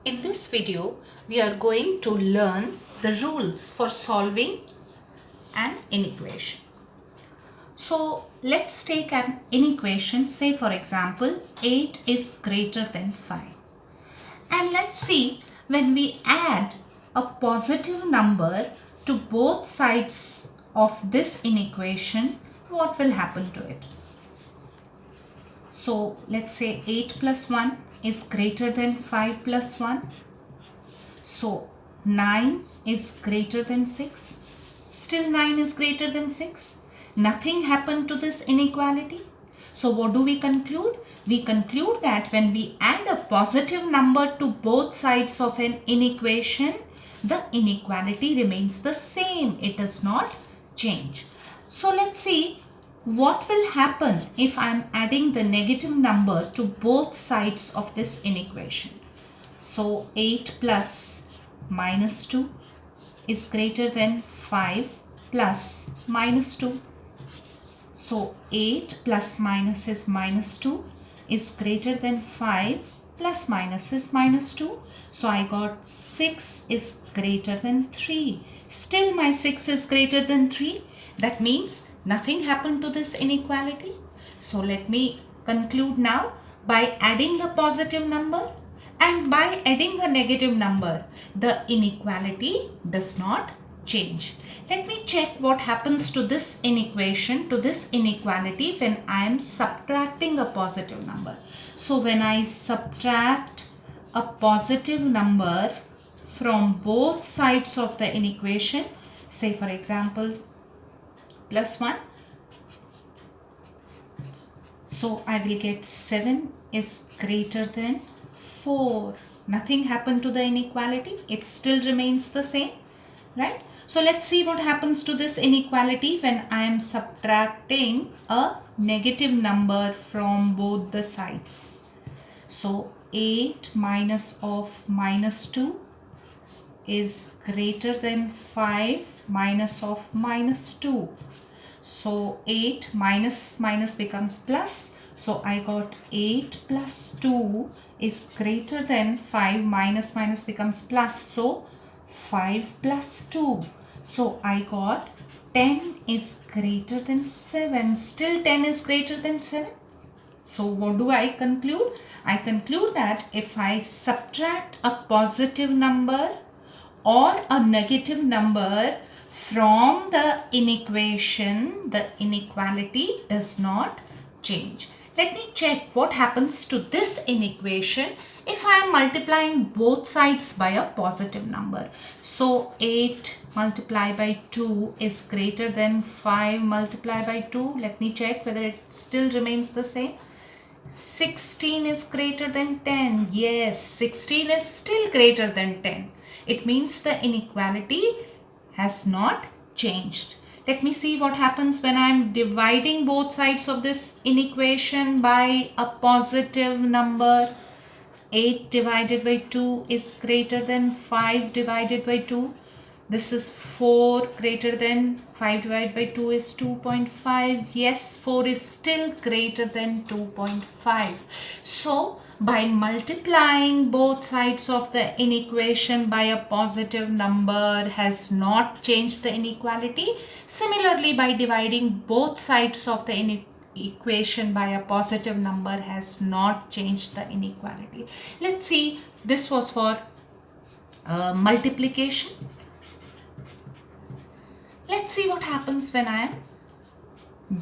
In this video, we are going to learn the rules for solving an inequation. So let's take an inequation, say for example, 8 is greater than 5. And let's see when we add a positive number to both sides of this inequation, what will happen to it. So let's say 8 plus 1 is greater than 5 plus 1. So 9 is greater than 6. Still 9 is greater than 6. Nothing happened to this inequality. So what do we conclude? We conclude that when we add a positive number to both sides of an inequation, the inequality remains the same. It does not change. So let's see what will happen if I am adding the negative number to both sides of this inequation. So 8 plus minus 2 is greater than 5 plus minus 2. So 8 plus minus is minus 2 is greater than 5 plus minus is minus 2. So I got 6 is greater than 3. Still my 6 is greater than 3. That means nothing happened to this inequality. So let me conclude now by adding the positive number and by adding a negative number, the inequality does not change. Let me check what happens to this inequation, to this inequality when I am subtracting a positive number. So when I subtract a positive number from both sides of the inequation, say for example plus 1, so I will get 7 is greater than 4. Nothing happened to the inequality. It still remains the same, right? So let's see what happens to this inequality when I am subtracting a negative number from both the sides. So 8 minus of minus 2 is greater than 5 minus of minus 2. So 8 minus minus becomes plus. So I got 8 plus 2 is greater than 5 minus minus becomes plus. So 5 plus 2. So I got 10 is greater than 7. Still 10 is greater than 7. So what do I conclude? I conclude that if I subtract a positive number or a negative number from the inequation, the inequality does not change. Let me check what happens to this inequation if I am multiplying both sides by a positive number. So 8 multiplied by 2 is greater than 5 multiplied by 2. Let me check whether it still remains the same. 16 is greater than 10. Yes, 16 is still greater than 10. It means the inequality has not changed. Let me see what happens when I am dividing both sides of this inequation by a positive number. 8 divided by 2 is greater than 5 divided by 2. This is 4 greater than 5 divided by 2 is 2.5. Yes, 4 is still greater than 2.5. So, by multiplying both sides of the inequation by a positive number has not changed the inequality. Similarly, by dividing both sides of the equation by a positive number has not changed the inequality. Let's see, this was for multiplication. Let's see what happens when I am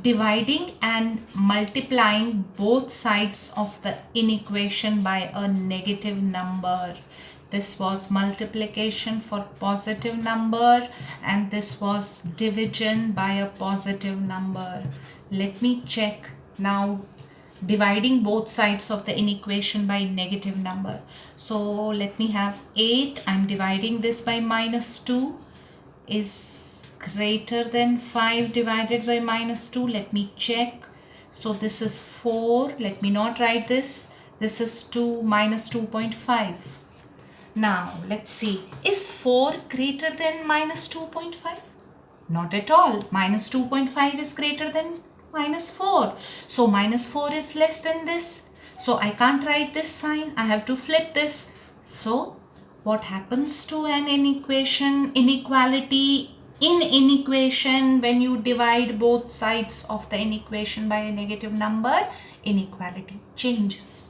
dividing and multiplying both sides of the inequation by a negative number. This was multiplication for positive number and this was division by a positive number. Let me check now dividing both sides of the inequation by negative number. So let me have 8. I'm dividing this by minus 2 is greater than 5 divided by minus 2. Let me check. So this is 4. Let me not write this. This is 2 minus 2.5. Now let's see. Is 4 greater than minus 2.5? Not at all. Minus 2.5 is greater than minus 4. So minus 4 is less than this. So I can't write this sign. I have to flip this. So what happens to an inequality in inequation when you divide both sides of the inequation by a negative number? Inequality changes,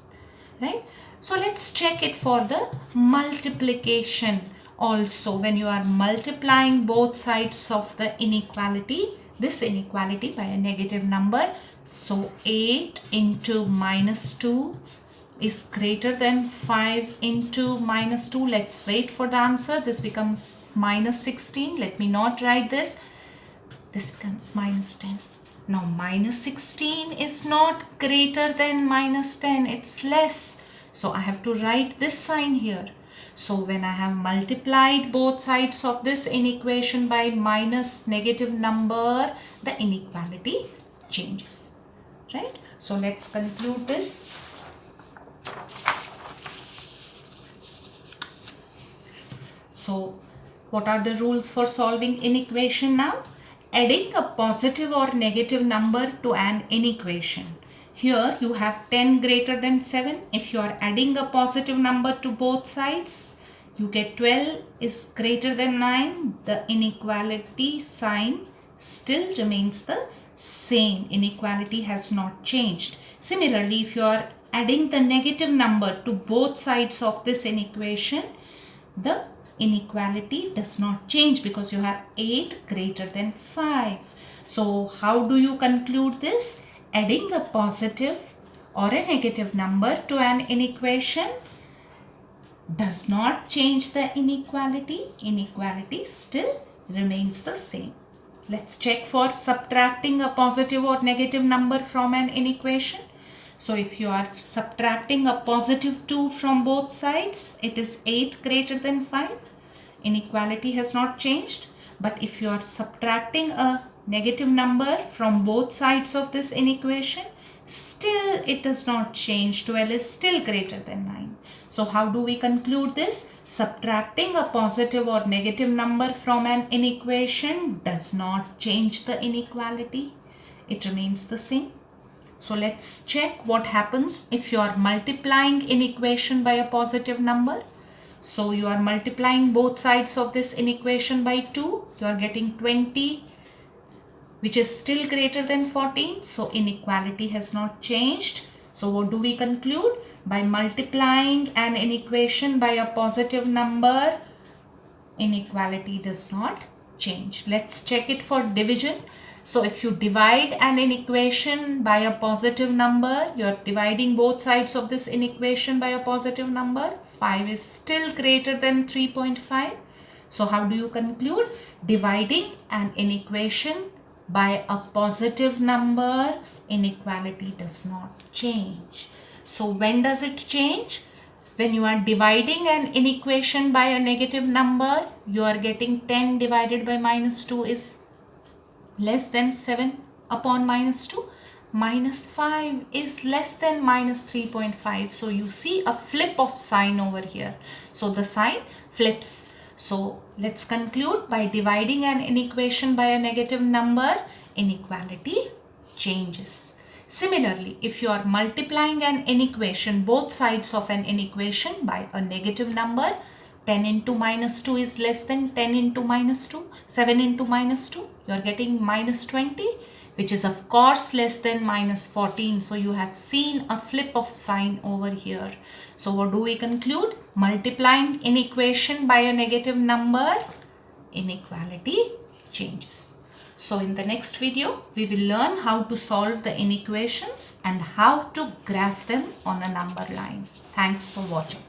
right? So let's check it for the multiplication also. When you are multiplying both sides of the inequality, this inequality by a negative number, so 8 into minus 2 is greater than 5 into minus 2. Let's wait for the answer. This becomes minus 16. Let me not write this. This becomes minus 10. Now minus 16 is not greater than minus 10. It's less. So I have to write this sign here. So when I have multiplied both sides of this inequation by minus negative number, the inequality changes, right? So let's conclude this. So what are the rules for solving inequation now? Adding a positive or negative number to an inequation. Here you have 10 greater than 7. If you are adding a positive number to both sides, you get 12 is greater than 9. The inequality sign still remains the same. Inequality has not changed. Similarly, if you are adding the negative number to both sides of this inequation, the inequality does not change because you have 8 greater than 5. So how do you conclude this? Adding a positive or a negative number to an inequation does not change the inequality. Inequality still remains the same. Let's check for subtracting a positive or negative number from an inequation. So if you are subtracting a positive 2 from both sides, it is 8 greater than 5. Inequality has not changed. But if you are subtracting a negative number from both sides of this inequation, still it does not change. 12 is still greater than 9. So how do we conclude this? Subtracting a positive or negative number from an inequation does not change the inequality. It remains the same. So let's check what happens if you are multiplying inequation by a positive number. So you are multiplying both sides of this inequation by 2. You are getting 20, which is still greater than 14. So inequality has not changed. So what do we conclude? By multiplying an inequation by a positive number, inequality does not change. Let's check it for division. So if you divide an inequation by a positive number, you are dividing both sides of this inequation by a positive number. 5 is still greater than 3.5. So how do you conclude? Dividing an inequation by a positive number, inequality does not change. So when does it change? When you are dividing an inequation by a negative number, you are getting 10 divided by minus 2 is less than 7 upon minus 2. Minus 5 is less than minus 3.5. So you see a flip of sign over here. So the sign flips. So let's conclude, by dividing an inequation by a negative number, inequality changes. Similarly, if you are multiplying an inequation, both sides of an inequation by a negative number, 10 into minus 2 is less than 10 into minus 2. 7 into minus 2, you are getting minus 20, which is of course less than minus 14. So you have seen a flip of sign over here. So what do we conclude? Multiplying inequation by a negative number, inequality changes. So in the next video, we will learn how to solve the inequations and how to graph them on a number line. Thanks for watching.